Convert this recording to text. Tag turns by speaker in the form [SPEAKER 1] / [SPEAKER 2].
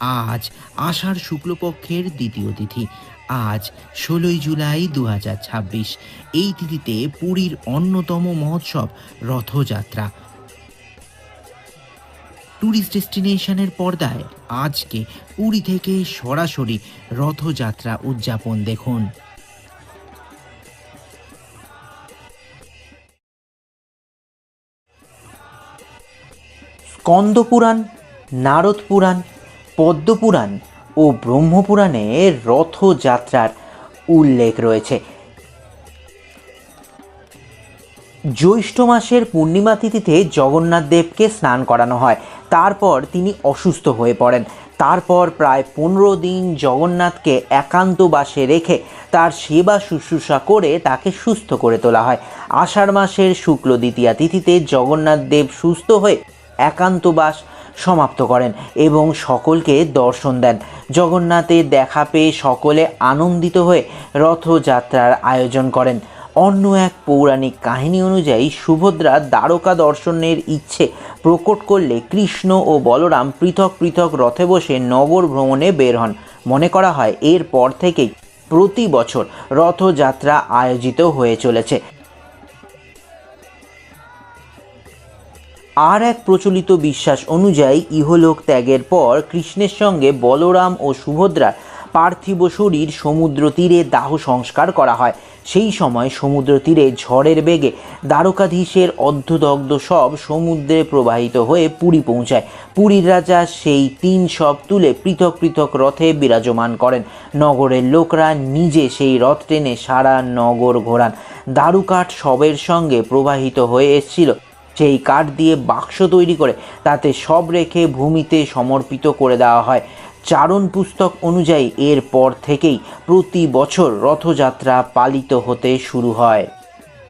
[SPEAKER 1] আজ আষাঢ় শুক্লপক্ষের দ্বিতীয় তিথি। আজ ১৬ই জুলাই ২০২৬। এই তিথিতে পুরীর অন্যতম মহোৎসব রথযাত্রা। ট্যুরিস্ট ডেস্টিনেশনের পর্দায় আজকে পুরী থেকে সরাসরি রথযাত্রা উদযাপন দেখুন।
[SPEAKER 2] স্কন্দপুরাণ, নারদ পুরাণ, পদ্মপুরাণ ও ব্রহ্মপুরাণে রথযাত্রার উল্লেখ রয়েছে। জ্যৈষ্ঠ মাসের পূর্ণিমা তিথিতে জগন্নাথ দেবকে স্নান করানো হয়। তারপর তিনি অসুস্থ হয়ে পড়েন। তারপর প্রায় ১৫ দিন জগন্নাথকে একান্তবাসে রেখে তার সেবা শুশ্রূষা করে তাকে সুস্থ করে তোলা হয়। আষাঢ় মাসের শুক্ল দ্বিতীয়া তিথিতে জগন্নাথ দেব সুস্থ হয়ে একান্তবাস সমাপ্ত করেন এবং সকলকে দর্শন দেন। জগন্নাথের দেখা পেয়ে সকলে আনন্দিত হয়ে রথযাত্রার আয়োজন করেন। অন্য এক পৌরাণিক কাহিনী অনুযায়ী সুভদ্রা দ্বারকা দর্শনের ইচ্ছে প্রকট করলে কৃষ্ণ ও বলরাম পৃথক পৃথক রথে বসে নগর ভ্রমণে বের হন। মনে করা হয় এরপর থেকেই প্রতি বছর রথযাত্রা আয়োজিত হয়ে চলেছে। আর এক প্রচলিত বিশ্বাস অনুযায়ী ইহলোক ত্যাগের পর কৃষ্ণের সঙ্গে বলরাম ও সুভদ্রার পার্থিব শরীর সমুদ্র তীরে দাহ সংস্কার করা হয়। সেই সময় সমুদ্র তীরে ঝড়ের বেগে দ্বারকাধীশের অর্ধদগ্ধ শব সমুদ্রে প্রবাহিত হয়ে পুরী পৌঁছায়। পুরীর রাজা সেই ৩ শব তুলে পৃথক পৃথক রথে বিরাজমান করেন। নগরের লোকরা নিজে সেই রথ টেনে সারা নগর ঘোরান। দারুকাঠ শবের সঙ্গে প্রবাহিত হয়ে এসেছিল। সেই কাঠ দিয়ে বাক্স তৈরি করে তাতে সব রেখে ভূমিতে সমর্পিত করে দেওয়া হয়। চারণ পুস্তক অনুযায়ী এরপর থেকেই প্রতি বছর রথযাত্রা পালিত হতে শুরু হয়।